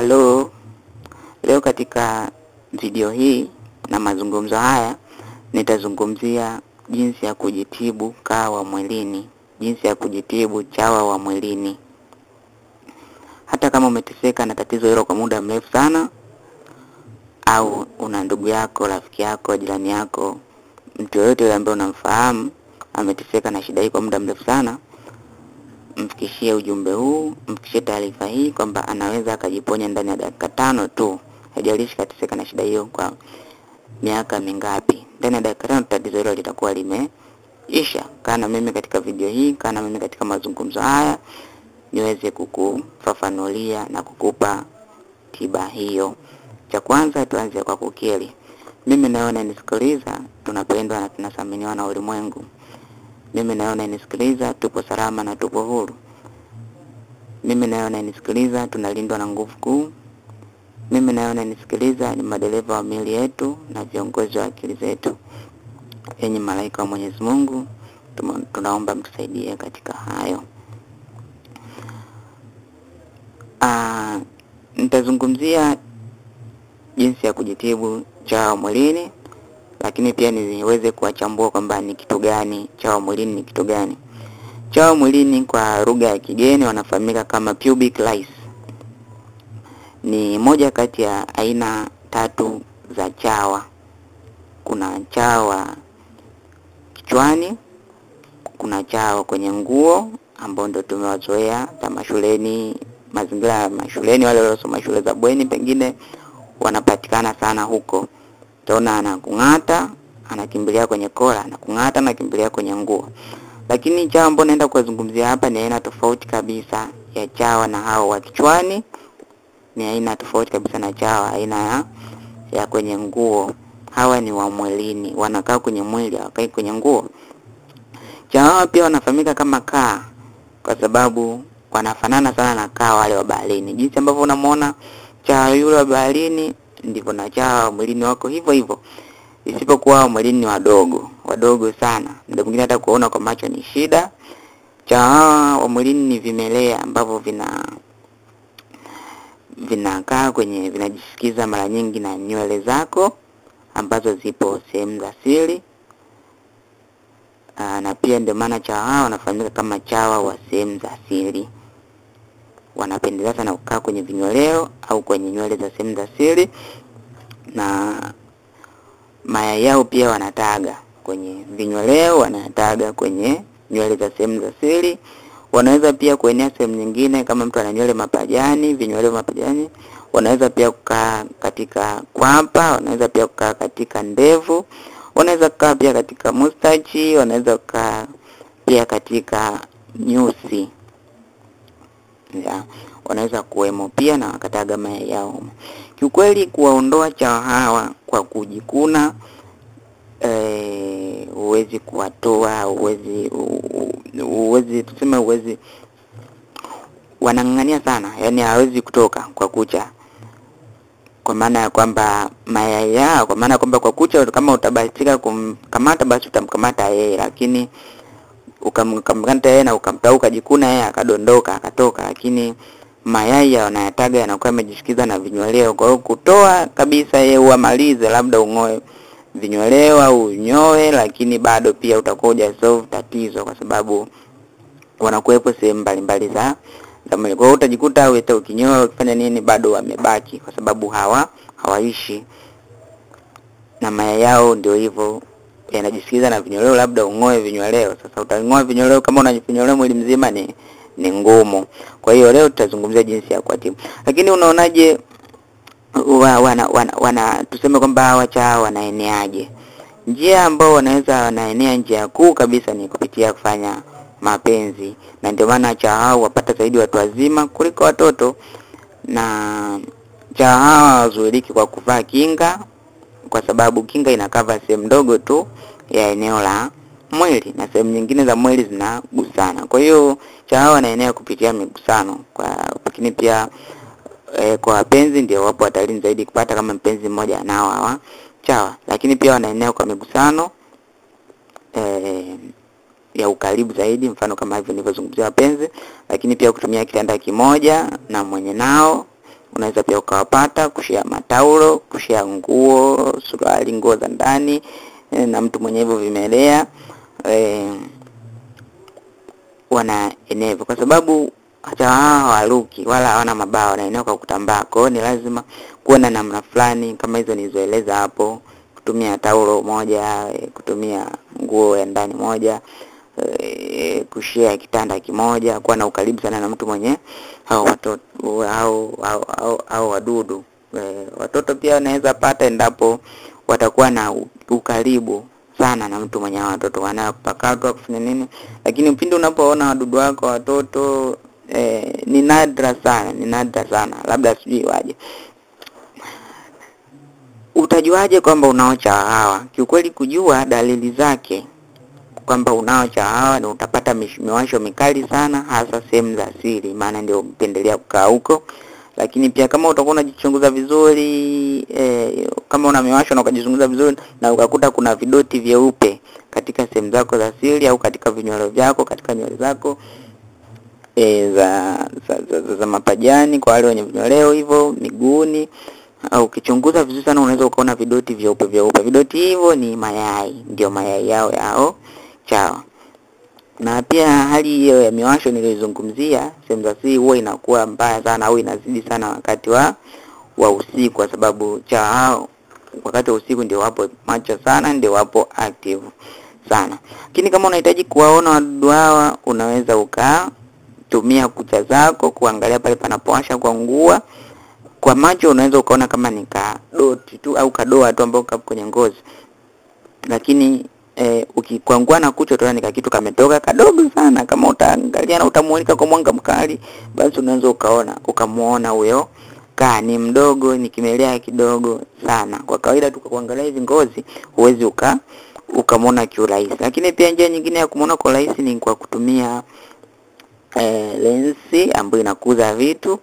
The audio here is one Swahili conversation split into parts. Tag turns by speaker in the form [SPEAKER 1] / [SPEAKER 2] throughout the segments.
[SPEAKER 1] Halo, leo katika video hii na mazungumzo haya nitazungumzia jinsi ya kujitibu kawa mwilini, jinsi ya kujitibu chawa wa mwilini. Hata kama umeteseka na tatizo hilo kwa muda mrefu sana, au una ndugu yako, rafiki yako, jirani yako, mtu yoyote yule ambaye unamfahamu ameteseka na shida hii kwa muda mrefu sana, mfikishie ujumbe huu, mfikishie taarifa hii kwamba anaweza akajiponya ndani ya dakika 5 tu. Haijalishi kateseka na shida hiyo kwa miaka mingapi. Ndani ya dakika 5 tatizo hilo litakuwa limeisha. Kana mimi katika video hii, kana mimi katika mazungumzo haya niweze kukufafanulia na kukupa tiba hiyo. Cha kwanza tuanze kwa kukiri. Mimi naona nisikiliza, tunapendwa na tunathaminiwa na ulimwengu. Mimi naona nisikiliza, tupo salama na tupo huru. Mimi naona nisikiliza, tunalindwa na nguvu kuu. Mimi naona nisikiliza, ni madereva wa miili yetu na viongozi wa akili zetu. Enyi malaika wa Mwenyezi Mungu, tunaomba mtusaidie katika hayo. Nitazungumzia jinsi ya kujitibu chawa mwilini, lakini pia niweze kuachambua kwamba ni kitu gani chawa mwilini, ni kitu gani. Chawa mwilini kwa lugha ya kigeni wanafahamika kama pubic lice. Ni moja kati ya aina 3 za chawa. Kuna chawa kichwani, kuna chawa kwenye nguo ambao ndio tumewazoea kama shuleni, mazingira ya mashuleni, wale waliosoma shule za bweni pengine wanapatikana sana huko. Utaona anakung'ata, anakimbilia kwenye kola, anakung'ata, anakimbilia kwenye nguo. Lakini chawa ambao naenda kuzungumzia hapa ni aina tofauti kabisa ya chawa na hao wa kichwani. Ni aina tofauti kabisa na chawa aina ya kwenye nguo. Hawa ni wa mwilini, wanakaa kwenye mwili, hawakai kwenye nguo. Chawa pia wanafahamika kama kaa kwa sababu wanafanana sana na kaa wale wa baharini. Jinsi ambavyo unamuona chawa yule wa baharini, ndivyo na chawa wa mwilini wako hivyo hivyo. Isipokuwa wa mwilini ni wadogo sana. Ndio mwingine hata kuona kwa macho ni shida. Chawa wa mwilini ni vimelea ambavyo vinakaa kwenye, vinajisikiza mara nyingi na nywele zako ambazo zipo sehemu za siri. Na pia ndio maana chawa hao wanafahamika kama chawa wa sehemu za siri. Wanapendelea sana kukaa kwenye vinyweleo au kwenye nywele za sehemu za siri, na mayai yao pia wanataga kwenye vinyweleo, wanataga kwenye nywele za sehemu za siri. Wanaweza pia kuenea sehemu nyingine kama mtu ana nywele mapajani, vinyweleo mapajani. Wanaweza pia kukaa katika kwapa, wanaweza pia kukaa katika ndevu, wanaweza kukaa pia katika mustachi, wanaweza kukaa pia katika nyusi. Wanaweza kuwemo pia na wakataga mayai yao. Kiukweli kuwaondoa chawa hawa kwa kujikuna, uwezi kuwatoa, uwezi tuseme uwezi, wanang'ang'ania sana, yani hawezi kutoka kwa kucha. Kwa maana ya kwamba mayai yao, kwa maana kwamba kwa kucha kama utabahatika kumkamata basi utamkamata yeye, lakini ukamkamata yeye na ukamtauka jikuna yeye akadondoka akatoka, lakini mayai yanayataga yanakuwa yamejishikiza na vinyweleo. Kwa hiyo kutoa kabisa yeye uamalize, labda ung'oe vinyweleo au unyoe, lakini bado pia utakuwa hujasolve tatizo kwa sababu wanakuwepo sehemu mbalimbali za mwili. Kwa hiyo utajikuta wewe ukinyoa ukifanya nini bado wamebaki kwa sababu hawaishi na mayai yao, ndio hivyo yanajisikiza na vinyweleo, labda ung'oe vinyweleo. Sasa utang'oa vinyweleo kama una vinyweleo mwili mzima ni ngumu. Kwa hiyo leo tutazungumzia jinsi ya kuwatibu. Lakini unaonaje tuseme kwamba hawa chawa wanaeneaje? Njia ambao wanaweza wanaenea, njia kuu kabisa ni kupitia kufanya mapenzi. Na ndio maana chawa hao wapata zaidi watu wazima kuliko watoto. Na chawa hao hawazuiliki kwa kuvaa kinga, kwa sababu kinga inakava sehemu ndogo tu ya eneo la mwili na sehemu nyingine za mwili zinagusana. Kwa hiyo chawa wanaenea kupitia migusano. Lakini pia kwa wapenzi ndio wapo hatarini zaidi kupata kama mpenzi mmoja nao hawa chawa. Lakini pia wanaenea kwa migusano ya ukaribu zaidi, mfano kama hivyo nilivyozungumzia wapenzi. Lakini pia kutumia kitanda kimoja na mwenye nao unaweza pia ukawapata kushare mataulo, kushare nguo, suruali, nguo za ndani na mtu mwenye hivyo vimelea wana enevu, kwa sababu hata hao hawaruki wala hawana mabawa, wanaenea kwa kutambaa. Kwa hiyo ni lazima kuwa na namna fulani kama hizo nilizoeleza hapo, kutumia taulo moja, kutumia nguo ya ndani moja, kushare kitanda kimoja, kuwa na ukaribu sana na mtu mwenye hao watoto au wadudu. Watoto pia wanaweza pata endapo watakuwa na ukaribu sana na mtu mwenye watoto, wanapakatwa kufanya nini. Lakini pindi unapoona wadudu wako watoto ni nadra sana, labda sijui waje. Utajuaje kwamba unao chawa? Kiukweli kujua dalili zake kwamba unao chawa na utapata miwasho mikali sana, hasa sehemu za siri, maana ndio upendelea kukaa huko. Lakini pia kama utakuwa unajichunguza vizuri, kama una miwasho na ukajichunguza vizuri na ukakuta kuna vidoti vyeupe katika sehemu zako za siri au katika vinywele vyako, katika nywele zako za mapajani, kwa wale wenye vinyweleo hivyo, miguuni, au ukichunguza vizuri sana unaweza ukaona vidoti vyeupe. Vidoti hivyo ni mayai, ndio mayai yao chawa. Na pia hali hiyo ya miwasho nilizungumzia sehemu za siri huwa inakuwa mbaya sana au inazidi sana wakati wa usiku, kwa sababu chawa hao wakati wa usiku ndio wapo macho sana, ndio wapo active sana. Lakini kama unahitaji kuwaona wadudu hawa, unaweza ukatumia kucha zako kuangalia pale panapowasha kwa ngua. Kwa macho unaweza ukaona kama ni kadoti tu au kadoa tu ambao kapo kwenye ngozi. Lakini ukikwangua na kucha utaona ni kitu kametoka kadogo sana. Kama utaangalia na utamulika kwa mwanga mkali, basi unaweza ukamuona huyo ni mdogo, ni kimelea kidogo sana. Kwa kawaida tu kuangalia hizi ngozi huwezi ukamuona kiurahisi. Lakini pia njia nyingine ya kumuona kwa urahisi ni kwa kutumia lensi ambayo inakuza vitu.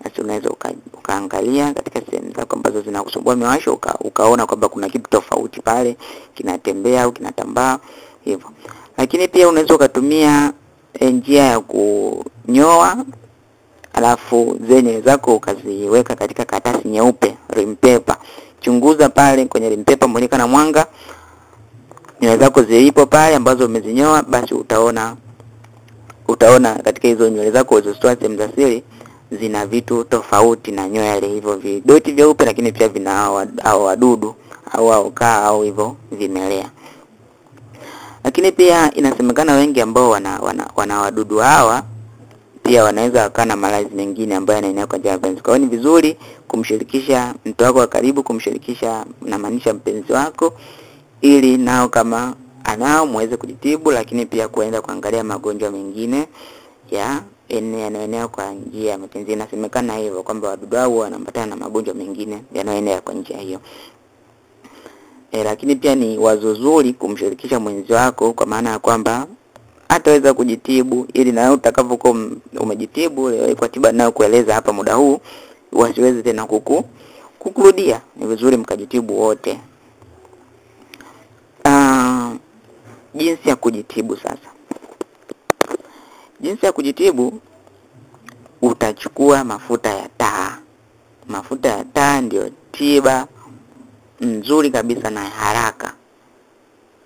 [SPEAKER 1] Basi unaweza ukaangalia katika sehemu zako ambazo zinakusumbua miwasho, ukaona kwamba kuna kitu tofauti pale kinatembea au kinatambaa hivyo. Lakini pia unaweza ukatumia njia ya kunyoa, alafu zenye zako ukaziweka katika karatasi nyeupe, rim paper. Chunguza pale kwenye rim paper, mulika na mwanga, nywele zako zilipo pale ambazo umezinyoa, basi utaona katika hizo nywele zako ulizotoa sehemu za siri zina vitu tofauti na nywele hivyo vidoti vyeupe, lakini pia vina hao wadudu au hivyo vimelea. Lakini pia inasemekana wengi ambao wana wadudu hawa pia wanaweza wakawa na maradhi mengine ambayo yanaenea kwa njia ya mpenzi. Kwa hiyo ni vizuri kumshirikisha mtu wako wa karibu, kumshirikisha na maanisha mpenzi wako, ili nao kama anao muweze kujitibu, lakini pia kuenda kuangalia magonjwa mengine yanayoenea kwa njia ya mapenzi. Inasemekana hivyo kwamba wadudu hao wanaambatana na magonjwa mengine yanayoenea kwa njia hiyo. Lakini pia ni wazo zuri kumshirikisha mwenzi wako, kwa maana ya kwamba ataweza kujitibu, ili na utakapokuwa umejitibu kwa tiba nayo kueleza hapa muda huu, wasiweze tena kukurudia. Ni vizuri mkajitibu wote. Jinsi ya kujitibu sasa. Jinsi ya kujitibu, utachukua mafuta ya taa. Mafuta ya taa ndio tiba nzuri kabisa na haraka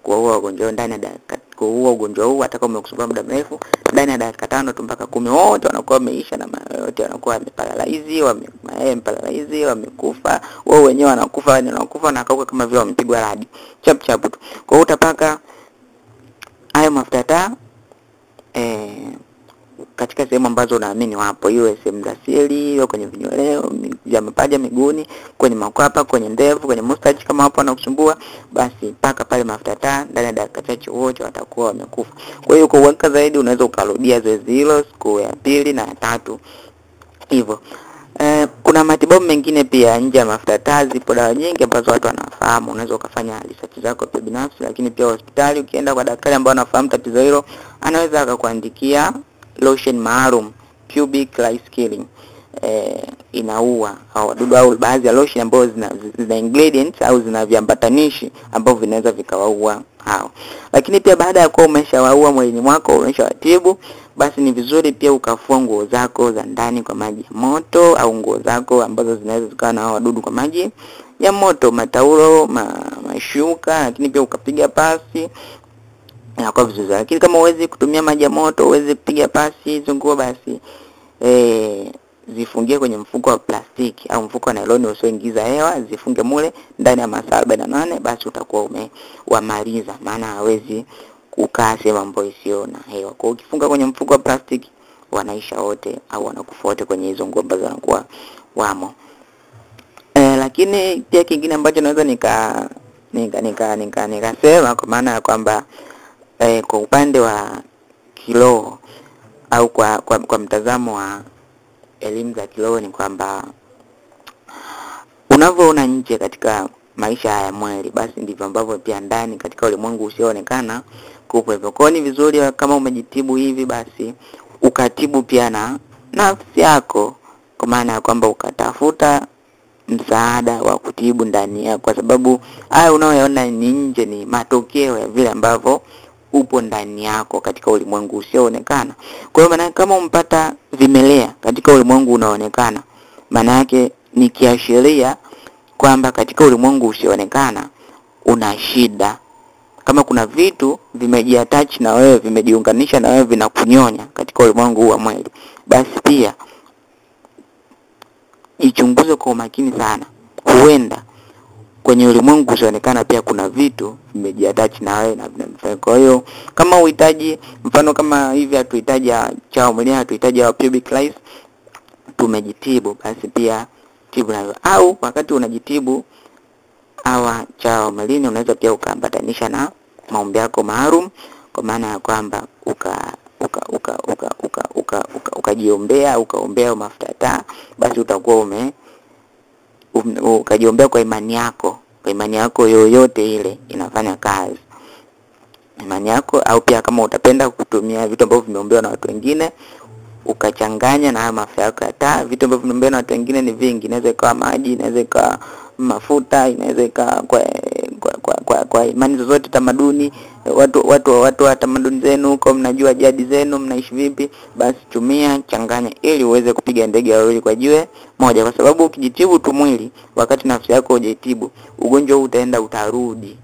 [SPEAKER 1] kwa huo ugonjwa. Ndani ya dakika huo ugonjwa huu hata kama umekusumbua muda mrefu, ndani ya dakika 5 tu mpaka 10 wote wanakuwa wameisha, na wote wanakuwa wameparalyze, wamekufa. Wao wenyewe wanakufa na kauka kama vile wamepigwa radi chap tu. Kwa hiyo utapaka hayo mafuta ya taa katika sehemu ambazo unaamini wapo, hiyo sehemu za siri, au kwenye vinyweleo vya mapaja, miguuni, kwenye makwapa, kwenye ndevu, kwenye mustache. Kama hapo anakusumbua, basi paka pale mafuta taa, ndani ya dakika chache wote watakuwa wamekufa. Kwa hiyo kwa uhakika zaidi unaweza ukarudia zoezi hilo siku ya pili na ya tatu hivyo. Kuna matibabu mengine pia nje ya mafuta taa. Zipo dawa nyingi ambazo watu wanafahamu. Unaweza ukafanya research zako kwa binafsi, lakini pia hospitali ukienda kwa daktari ambaye anafahamu tatizo hilo, anaweza akakuandikia lotion maalum, pubic lice killing. Inaua au wadudu au baadhi ya lotion ambazo zina ingredients au zina viambatanishi ambavyo vinaweza vikawaua hao. Lakini pia baada ya kuwa umeshawaua mwilini mwako, umeshawatibu, basi ni vizuri pia ukafua nguo zako za ndani kwa maji ya moto, au nguo zako ambazo zinaweza zikawa na wadudu kwa maji ya moto, mataulo, mashuka, lakini pia ukapiga pasi na kwa vizuri. Lakini kama huwezi kutumia maji ya moto, huwezi kupiga pasi hizo nguo, basi zifungie kwenye mfuko wa plastiki au mfuko wa nailoni usioingiza hewa, zifunge mule ndani ya masaa 48, basi utakuwa umemaliza, maana hawezi kukaa sehemu ambayo isiyo na hewa. Kwa hiyo ukifunga kwenye mfuko wa plastiki, wanaisha wote au wanakufa wote kwenye hizo nguo ambazo wanakuwa wamo. Lakini pia kingine ambacho naweza nikasema kwa maana ya kwamba kwa upande wa kiroho au kwa mtazamo wa elimu za kiroho ni kwamba unavyoona nje katika maisha ya mwili, basi ndivyo ambavyo pia ndani katika ulimwengu usioonekana kupo hivyo. Kwa ni vizuri kama umejitibu hivi, basi ukatibu pia na nafsi yako, kwa maana ya kwamba ukatafuta msaada wa kutibu ndani yako, kwa sababu haya unayoona ni nje ni matokeo ya vile ambavyo upo ndani yako katika ulimwengu usioonekana. Kwa hiyo maana kama umpata vimelea katika ulimwengu unaoonekana, maana yake ni kiashiria kwamba katika ulimwengu usioonekana una shida. Kama kuna vitu vimejiattach na wewe, vimejiunganisha na wewe, vinakunyonya katika ulimwengu wa mwili, basi pia ichunguze kwa umakini sana. Huenda kwenye ulimwengu usioonekana pia kuna vitu vimejiattach na wewe na vinafanya. Kwa hiyo kama uhitaji, mfano kama hivi hatuhitaji chao mwilini, hatuhitaji pubic lice, tumejitibu, basi pia tibu nayo. Au wakati unajitibu chao mwilini, unaweza pia ukaambatanisha na maombi yako maalum, kwa maana ya kwamba ukajiombea, ukaombea mafuta taa, basi utakuwa ukajiombea kwa imani yako. Kwa imani yako yoyote ile inafanya kazi, imani yako. Au pia kama utapenda kutumia vitu ambavyo vimeombewa na watu wengine, ukachanganya na mafuta yako ya taa. Vitu ambavyo vimeombewa na watu wengine ni vingi, inaweza ikawa maji, inaweza ikawa mafuta, inaweza ikawa kwa imani zozote, tamaduni, watu wa tamaduni zenu huko, mnajua jadi zenu, mnaishi vipi, basi tumia, changanya ili uweze kupiga ndege wawili kwa jiwe moja. Kwa sababu ukijitibu tu mwili wakati nafsi yako hujitibu, ugonjwa huu utarudi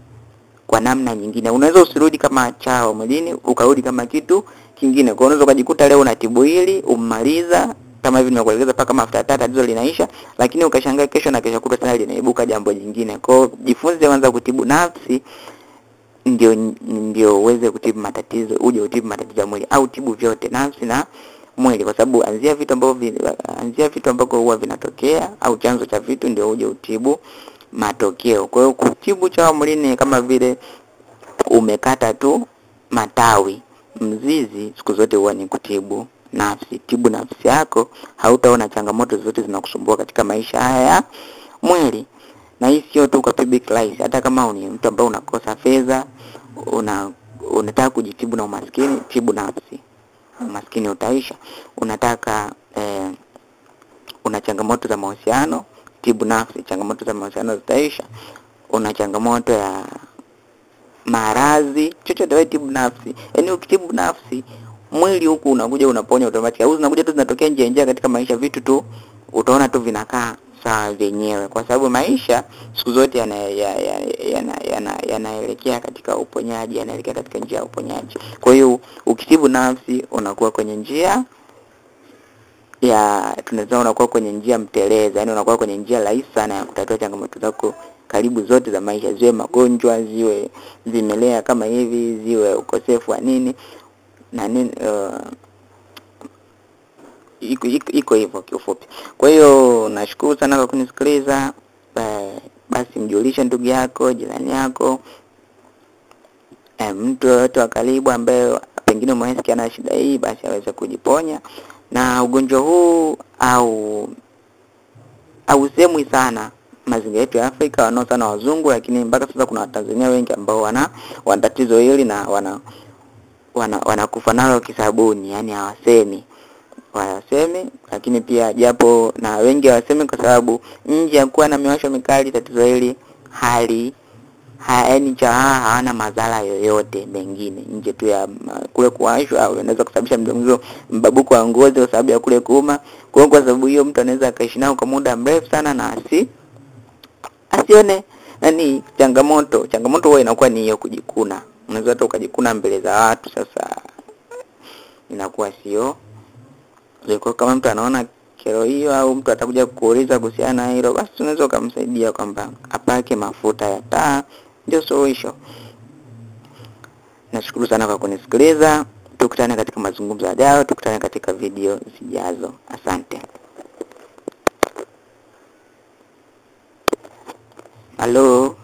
[SPEAKER 1] kwa namna nyingine. Unaweza usirudi kama chao mwilini, ukarudi kama kitu kingine. Kwa unaweza kujikuta leo unatibu hili, umaliza kama hivi nimekuelekeza paka mafuta taa, tatizo linaisha, lakini ukashangaa kesho na kesho kutwa tena linaibuka jambo jingine. Kwa hiyo jifunze kwanza kutibu nafsi, ndio uweze kutibu matatizo, uje utibu matatizo ya mwili, au tibu vyote, nafsi na mwili, kwa sababu anzia vitu ambavyo huwa vinatokea, au chanzo cha vitu, ndio uje utibu matokeo. Kwa hiyo kutibu chao mwilini kama vile umekata tu matawi, mzizi siku zote huwa ni kutibu nafsi. Tibu nafsi yako, hautaona changamoto zote zinakusumbua katika maisha haya ya mwili. Na hii sio tu kwa pubic lice, hata kama ni mtu ambaye unakosa fedha, unataka kujitibu na umaskini, tibu nafsi, umaskini utaisha. Unataka una changamoto za mahusiano, tibu nafsi, changamoto za mahusiano zitaisha. Una changamoto ya maradhi, chochote wewe tibu nafsi. Yaani ukitibu nafsi, mwili huku unakuja unaponya automatic. Au zinakuja tu zinatokea nje katika maisha, vitu tu utaona tu vinakaa sawa wenyewe, kwa sababu maisha siku zote yanaelekea katika uponyaji, yanaelekea katika njia ya uponyaji. Kwa hiyo ukitibu nafsi unakuwa kwenye njia tunaweza unakuwa kwenye njia mteleza, yani unakuwa kwenye njia rahisi sana ya kutatua changamoto zako karibu zote za maisha, ziwe magonjwa, ziwe vimelea kama hivi, ziwe ukosefu wa nini na nini, iko hivyo kiufupi. Kwa hiyo nashukuru sana kwa kunisikiliza. Basi mjulishe ndugu yako, jirani yako, mtu yote wa karibu ambaye pengine umesikia na shida hii, basi aweze kujiponya na ugonjwa huu. Au semwi sana mazingira yetu ya Afrika, wanao sana wazungu, lakini mpaka sasa kuna Watanzania wengi ambao wana tatizo hili na wanakufa nalo kisabuni, yani hawasemi. Lakini pia japo na wengi hawasemi kwa sababu nje ya kuwa na miwasho mikali, tatizo hili yaani chawa hawana madhara yoyote mengine nje tu ya kule kuwashwa, unaweza kusababisha mbabuko wa ngozi kwa sababu ya kule kuuma. Kwa sababu hiyo mtu anaweza akaishi nao kwa muda mrefu sana na asione nani changamoto huwa inakuwa ni hiyo kujikuna. Unaweza hata ukajikuna mbele za watu, sasa inakuwa sio. Kwa kama mtu anaona kero hiyo au mtu atakuja kuuliza kuhusiana na hilo, basi unaweza kumsaidia kwamba apake mafuta ya taa, ndio suluhisho. Nashukuru sana kwa kunisikiliza. Tukutane katika mazungumzo yajayo, tukutane katika video zijazo. Asante. Halo.